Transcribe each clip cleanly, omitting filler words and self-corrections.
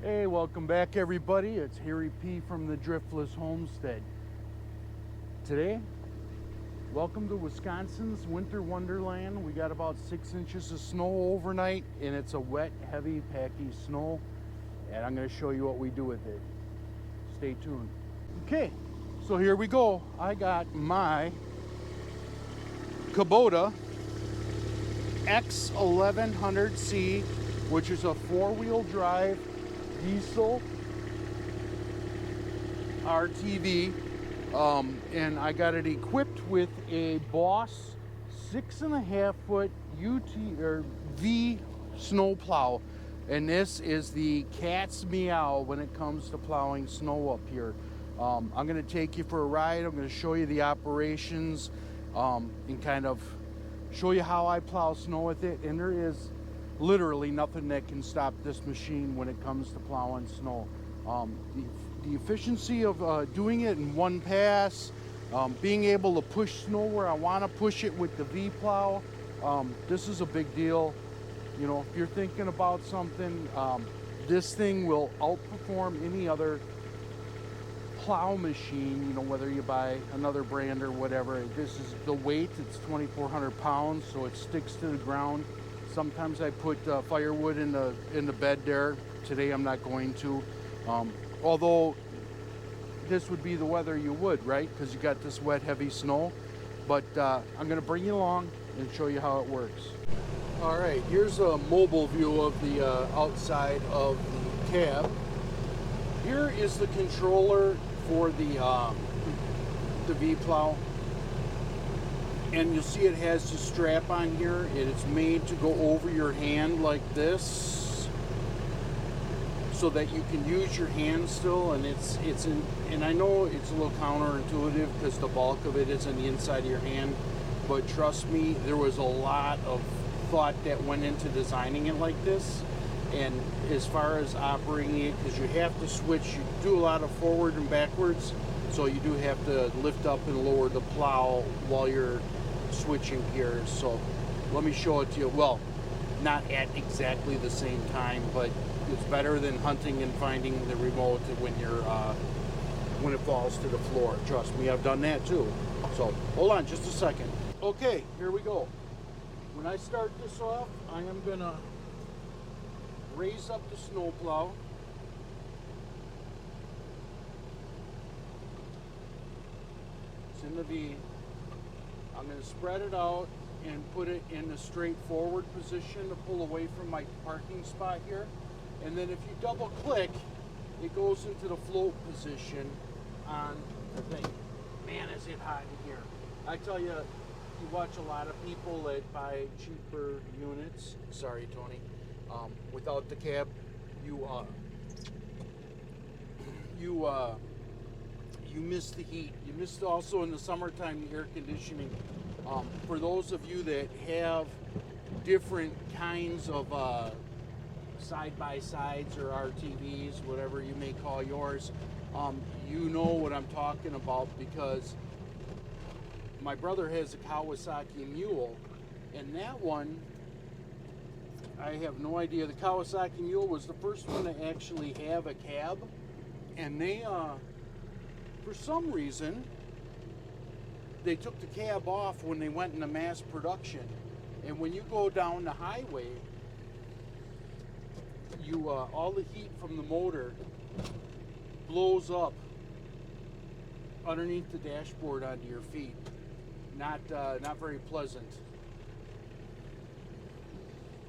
Hey, welcome back everybody. It's Harry P from the Driftless Homestead. Today, welcome to Wisconsin's winter wonderland. We got about 6 inches of snow overnight, and it's a wet, heavy, packy snow. And I'm going to show you what we do with it. Stay tuned. Okay, so here we go. I got my Kubota X1100C, which is a four-wheel drive diesel RTV, and I got it equipped with a Boss 6.5 foot UT or V snow plow, and this is the cat's meow when it comes to plowing snow up here. I'm going to take you for a ride. I'm going to show you the operations and kind of show you how I plow snow with it, and there is literally nothing that can stop this machine when it comes to plowing snow. The efficiency of doing it in one pass, being able to push snow where I want to push it with the V plow, this is a big deal. You know, if you're thinking about something, this thing will outperform any other plow machine, you know, whether you buy another brand or whatever. This is the weight, it's 2,400 pounds, so it sticks to the ground. Sometimes I put firewood in the bed there. Today I'm not going to. Although this would be the weather you would, right? Because you got this wet, heavy snow. But I'm going to bring you along and show you how it works. All right, here's a mobile view of the outside of the cab. Here is the controller for the V plow. And you'll see it has the strap on here, and it's made to go over your hand like this, so that you can use your hand still. And and I know it's a little counterintuitive because the bulk of it is on the inside of your hand, but trust me, there was a lot of thought that went into designing it like this. And as far as operating it, because you have to switch, you do a lot of forward and backwards, so you do have to lift up and lower the plow while you're switching gears. So let me show it to you. Well, not at exactly the same time, but it's better than hunting and finding the remote when it falls to the floor. Trust me, I've done that too. So hold on just a second. Okay, here we go. When I start this off, I am gonna raise up the snow plow. It's in the V. I'm going to spread it out and put it in a straight forward position to pull away from my parking spot here. And then if you double click, it goes into the float position on the thing. Man, is it hot in here. I tell you, you watch a lot of people that buy cheaper units. Sorry, Tony. Without the cab, you miss the heat. You miss also in the summertime the air conditioning. For those of you that have different kinds of side-by-sides or RTVs, whatever you may call yours, you know what I'm talking about, because my brother has a Kawasaki Mule, and that one, I have no idea. The Kawasaki Mule was the first one to actually have a cab, and they for some reason, they took the cab off when they went into mass production. And when you go down the highway, you all the heat from the motor blows up underneath the dashboard onto your feet. Not very pleasant.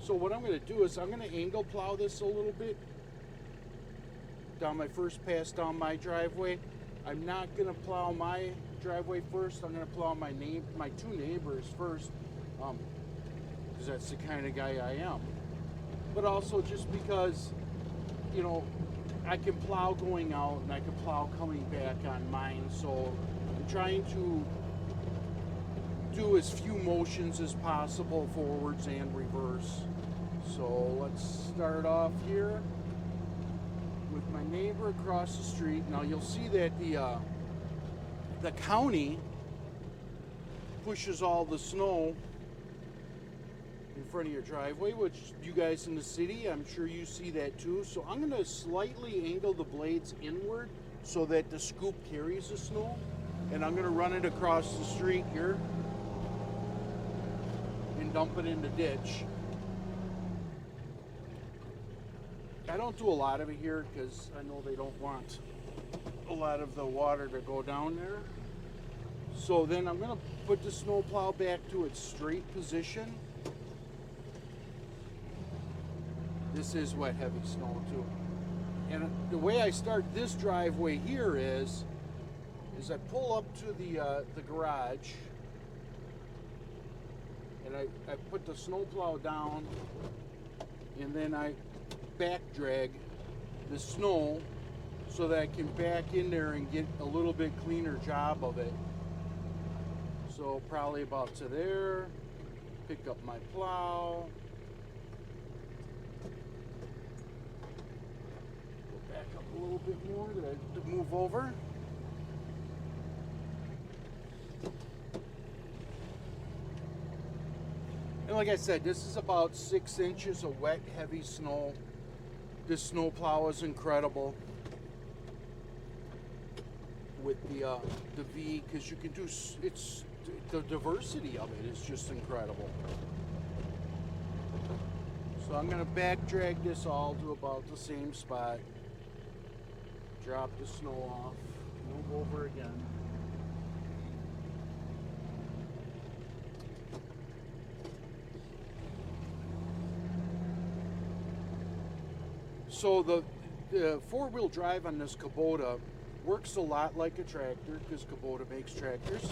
So what I'm going to do is I'm going to angle plow this a little bit down my first pass down my driveway. I'm not going to plow my driveway first. I'm going to plow my two neighbors first, because that's the kind of guy I am. But also just because, you know, I can plow going out and I can plow coming back on mine. So I'm trying to do as few motions as possible, forwards and reverse. So let's start off here with my neighbor across the street. Now you'll see that the county pushes all the snow in front of your driveway, which you guys in the city, I'm sure you see that too. So I'm going to slightly angle the blades inward so that the scoop carries the snow. And I'm going to run it across the street here and dump it in the ditch. I don't do a lot of it here because I know they don't want a lot of the water to go down there. So then I'm going to put the snowplow back to its straight position. This is wet, heavy snow too. And the way I start this driveway here is I pull up to the garage, and I put the snowplow down, and then I back drag the snow so that I can back in there and get a little bit cleaner job of it. So probably about to there, pick up my plow, go back up a little bit more that I have to move over. And like I said, this is about 6 inches of wet, heavy snow. This snow plow is incredible with the V, because you can do, it's the diversity of it is just incredible. So I'm going to back drag this all to about the same spot, drop the snow off, move over again. So the four-wheel drive on this Kubota works a lot like a tractor, because Kubota makes tractors,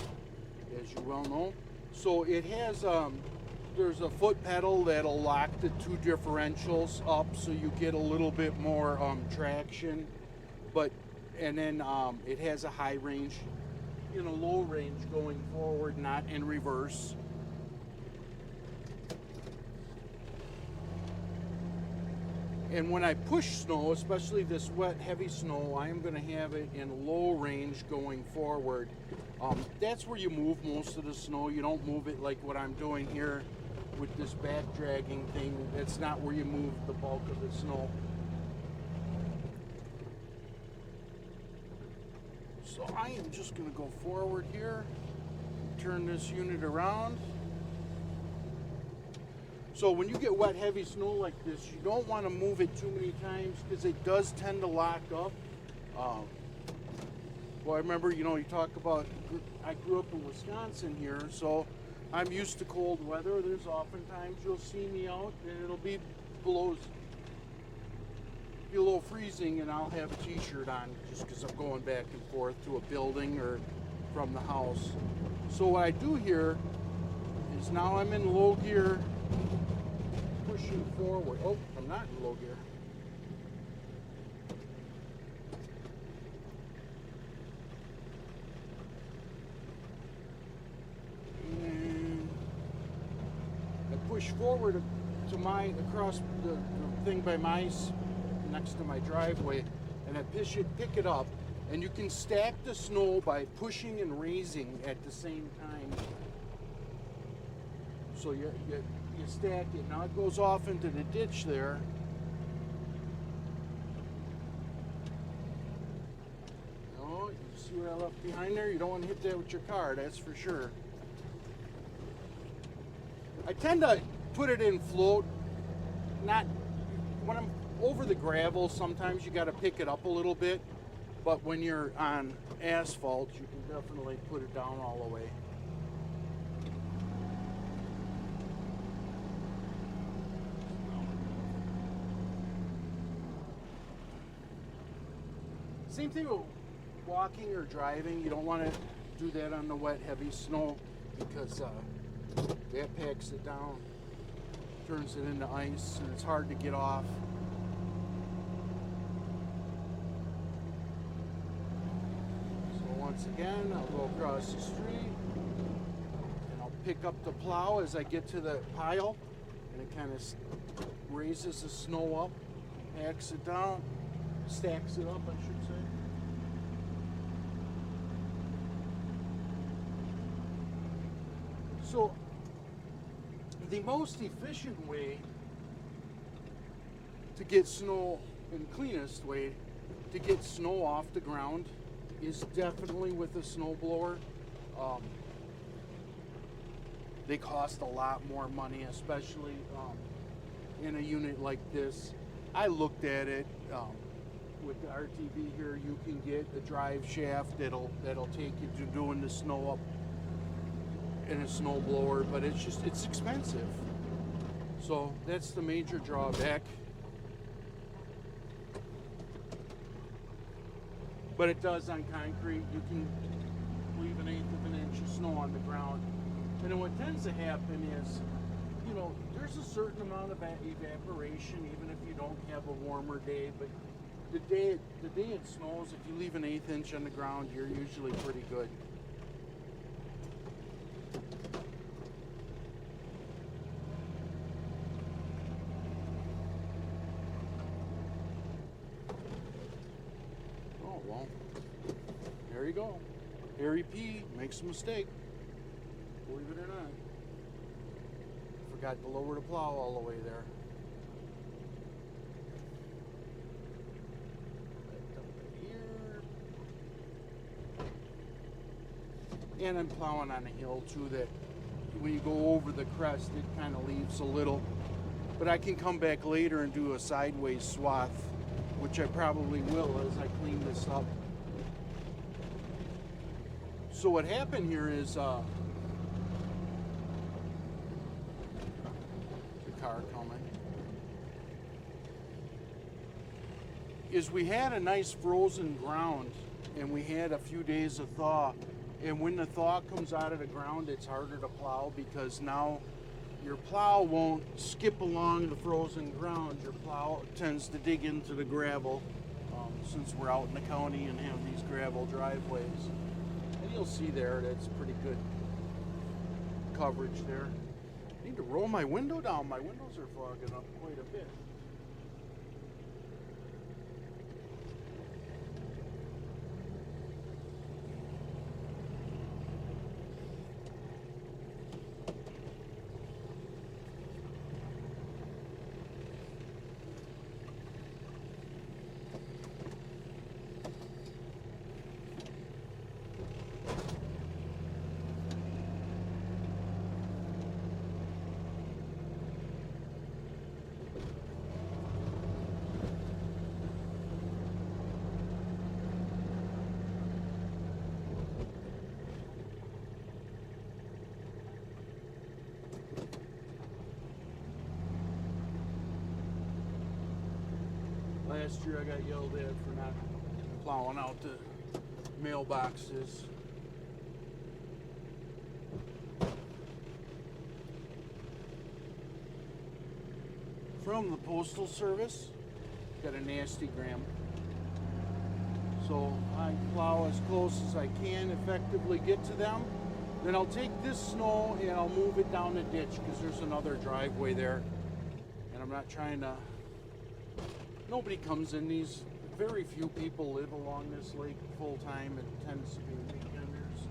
as you well know. So it has, there's a foot pedal that'll lock the two differentials up so you get a little bit more traction. And then it has a high range, low range going forward, not in reverse. And when I push snow, especially this wet, heavy snow, I am going to have it in low range going forward. That's where you move most of the snow. You don't move it like what I'm doing here with this back dragging thing. That's not where you move the bulk of the snow. So I am just going to go forward here, turn this unit around. So when you get wet, heavy snow like this, you don't want to move it too many times because it does tend to lock up. Well, I remember, you talk about, I grew up in Wisconsin here, so I'm used to cold weather. There's oftentimes you'll see me out and it'll be below freezing, and I'll have a t-shirt on just because I'm going back and forth to a building or from the house. So what I do here is now I'm in low gear, pushing forward. Oh, I'm not in low gear. And I push forward to across the thing by next to my driveway, and I pick it up, and you can stack the snow by pushing and raising at the same time. So you stack it. Now it goes off into the ditch there. Oh, you see what I left behind there? You don't want to hit that with your car, that's for sure. I tend to put it in float. When I'm over the gravel, sometimes you got to pick it up a little bit, but when you're on asphalt, you can definitely put it down all the way. Same thing with walking or driving. You don't want to do that on the wet, heavy snow because that packs it down, turns it into ice, and it's hard to get off. So once again, I'll go across the street and I'll pick up the plow as I get to the pile, and it kind of raises the snow up, packs it down, stacks it up, I should say. So The most efficient way to get snow, and cleanest way to get snow off the ground, is definitely with a snowblower. They cost a lot more money, especially in a unit like this. I looked at it. With the RTV here, you can get a drive shaft that'll take you to doing the snow up in a snow blower, but it's expensive. So that's the major drawback. But it does on concrete. You can leave an eighth of an inch of snow on the ground. And then what tends to happen is, there's a certain amount of evaporation, even if you don't have a warmer day. But the day it snows, if you leave an eighth inch on the ground, you're usually pretty good. Oh, well, there you go. Harry P. makes a mistake. Believe it or not. Forgot to lower the plow all the way there. And I'm plowing on a hill too that when you go over the crest it kind of leaves a little, but I can come back later and do a sideways swath, which I probably will as I clean this up. So what happened here is the car coming is we had a nice frozen ground and we had a few days of thaw. And when the thaw comes out of the ground, it's harder to plow because now your plow won't skip along the frozen ground. Your plow tends to dig into the gravel since we're out in the county and have these gravel driveways. And you'll see there that's pretty good coverage there. I need to roll my window down. My windows are fogging up quite a bit. Last year I got yelled at for not plowing out the mailboxes. From the Postal Service, got a nasty gram. So I plow as close as I can, effectively get to them. Then I'll take this snow and I'll move it down the ditch because there's another driveway there. And I'm not trying to... Nobody comes in these. Very few people live along this lake full time. It tends to be weekenders.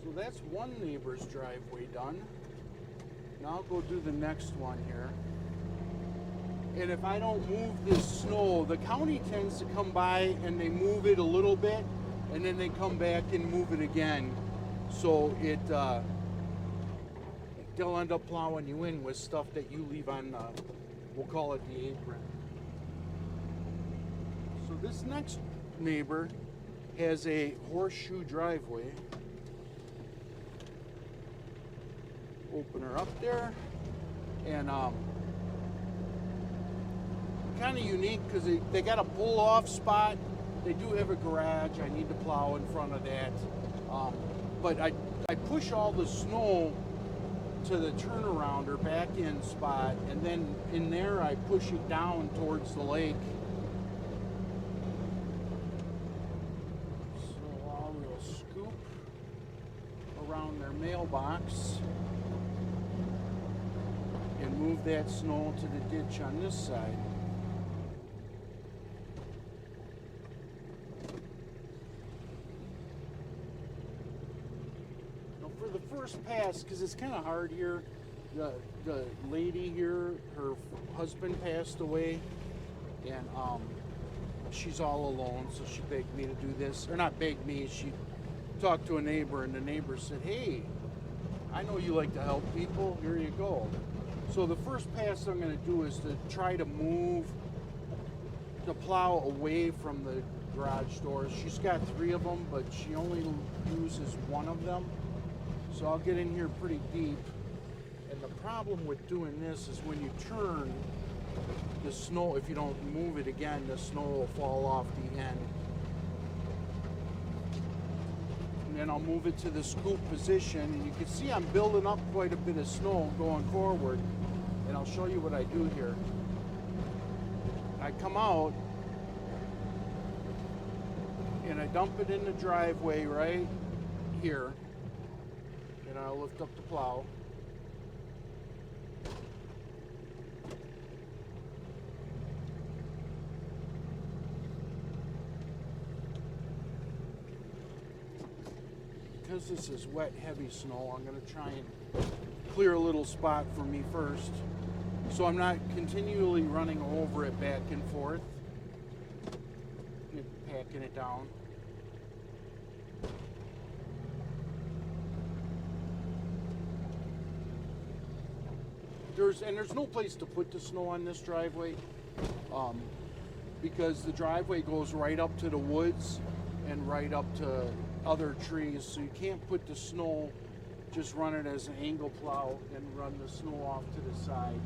So that's one neighbor's driveway done. Now I'll go do the next one here. And if I don't move this snow, the county tends to come by and they move it a little bit and then they come back and move it again. So they'll end up plowing you in with stuff that you leave on, we'll call it the apron. So this next neighbor has a horseshoe driveway. Open her up there, and kind of unique because they got a pull-off spot. They do have a garage. I need to plow in front of that. But I push all the snow to the turnaround or back end spot, and then in there I push it down towards the lake. So I will scoop around their mailbox and move that snow to the ditch on this side. pass because it's kind of hard here. The lady here, her husband passed away, and she's all alone, so she begged me to do this. Or not begged me, she talked to a neighbor, and the neighbor said, hey, I know you like to help people, here you go. So the first pass I'm going to do is to try to move the plow away from the garage doors. She's got 3 of them, but she only uses 1 of them. So I'll get in here pretty deep. And the problem with doing this is when you turn, the snow, if you don't move it again, the snow will fall off the end. And then I'll move it to the scoop position, and you can see I'm building up quite a bit of snow going forward. And I'll show you what I do here. I come out and I dump it in the driveway right here, and I'll lift up the plow. Because this is wet, heavy snow, I'm going to try and clear a little spot for me first, so I'm not continually running over it back and forth, packing it down. There's no place to put the snow on this driveway, because the driveway goes right up to the woods and right up to other trees, so you can't put the snow, just run it as an angle plow and run the snow off to the side,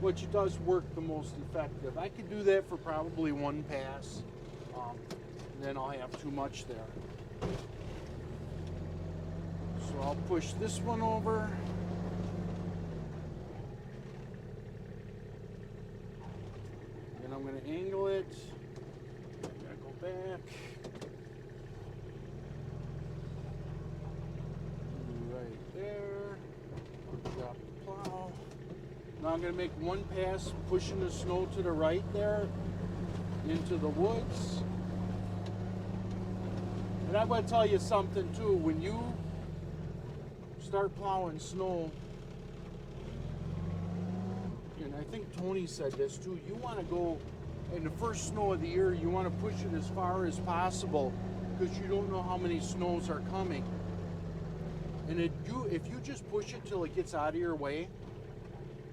which does work the most effective. I could do that for probably 1 pass, and then I'll have too much there. So I'll push this one over. And I'm going to angle it. I gotta go back. Right there. Drop the plow. Now I'm going to make 1 pass, pushing the snow to the right there into the woods. And I want to tell you something too. When you start plowing snow, and I think Tony said this too, you want to go in the first snow of the year, you want to push it as far as possible because you don't know how many snows are coming. And if you just push it till it gets out of your way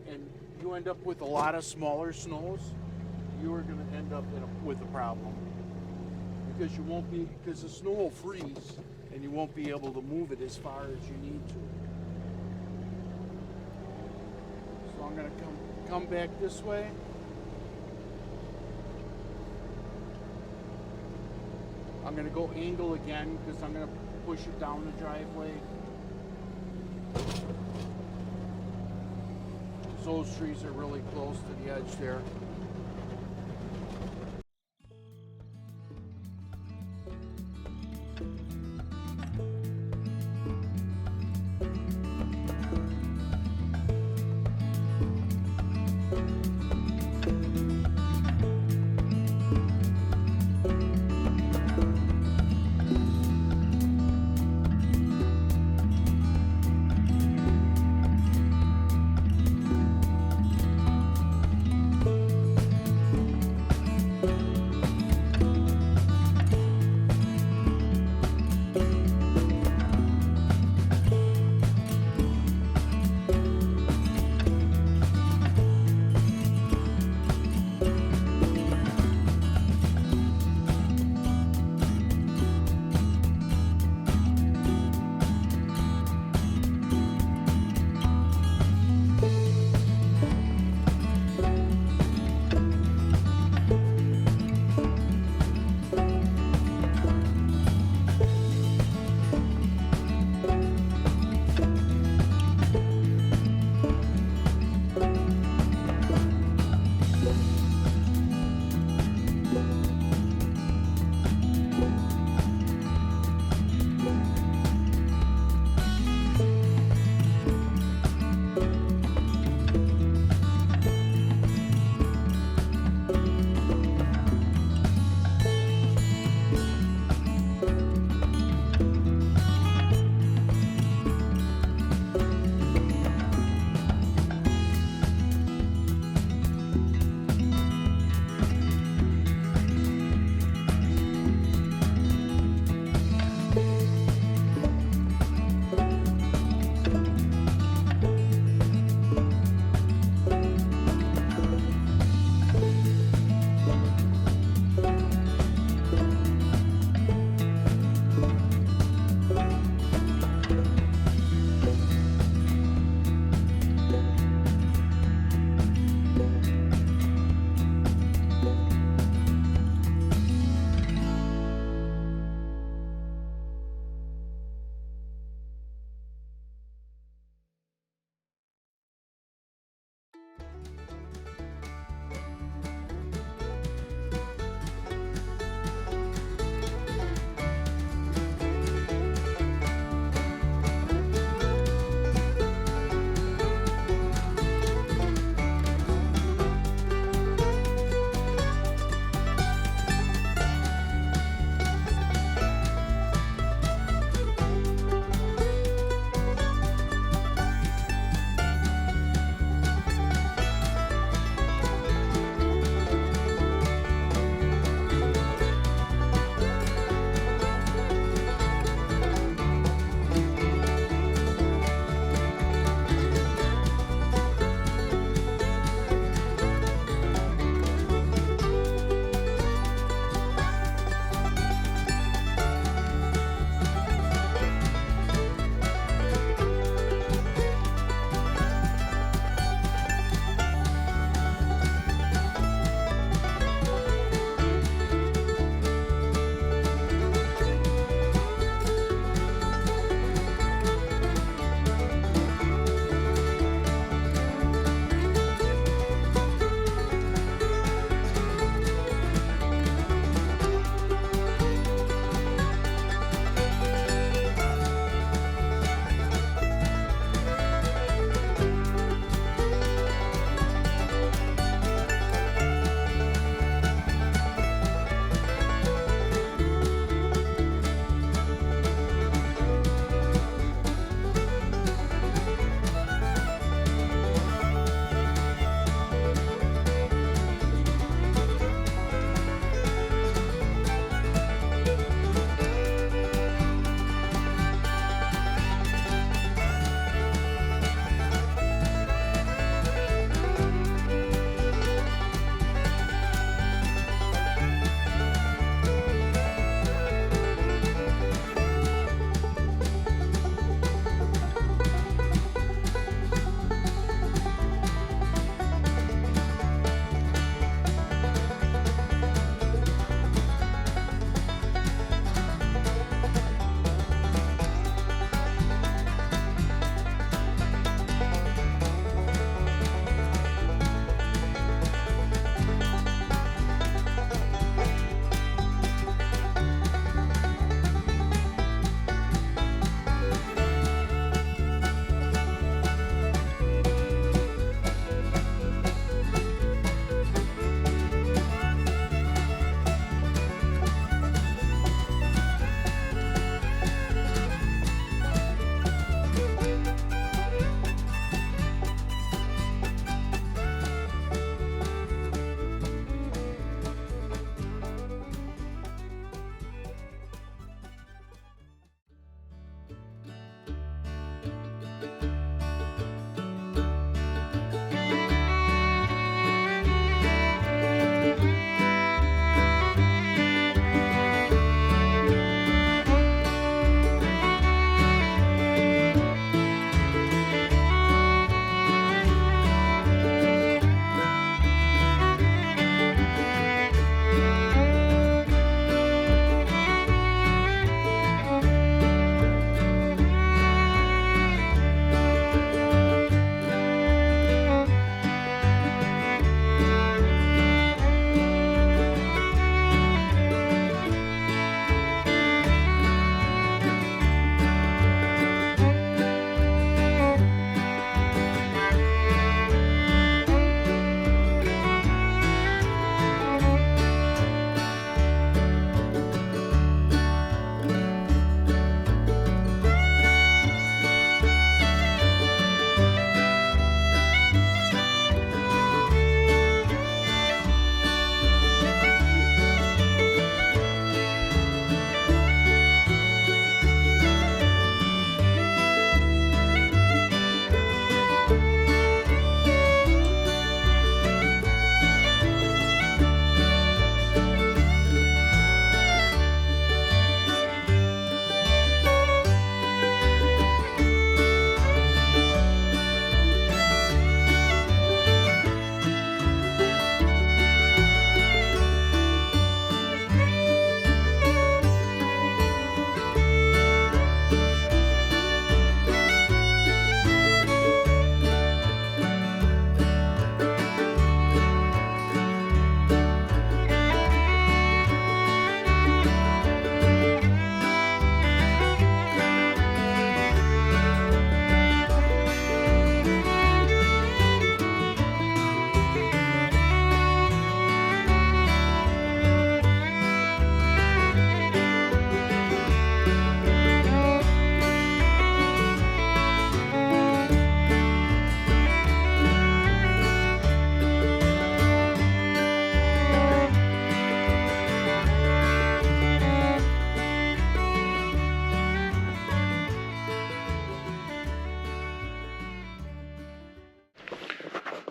and you end up with a lot of smaller snows, you are going to end up with a problem. Because the snow will freeze and you won't be able to move it as far as you need to. So I'm going to come back this way. I'm going to go angle again because I'm going to push it down the driveway. Those trees are really close to the edge there.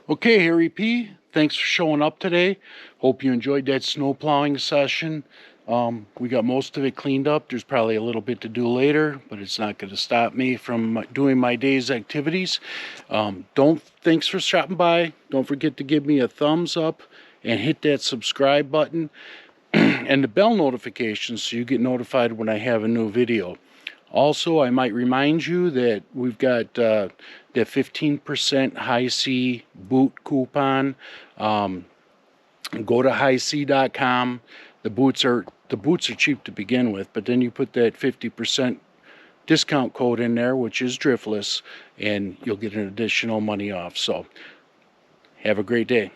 Okay, Harry P, thanks for showing up today. Hope you enjoyed that snow plowing session. We got most of it cleaned up. There's probably a little bit to do later, but it's not going to stop me from doing my day's activities. Thanks for stopping by. Don't forget to give me a thumbs up and hit that subscribe button and the bell notification so you get notified when I have a new video. Also, I might remind you that we've got that 15% Hi-C boot coupon. Go to hic.com. The boots are cheap to begin with, but then you put that 50% discount code in there, which is Driftless, and you'll get an additional money off. So, have a great day.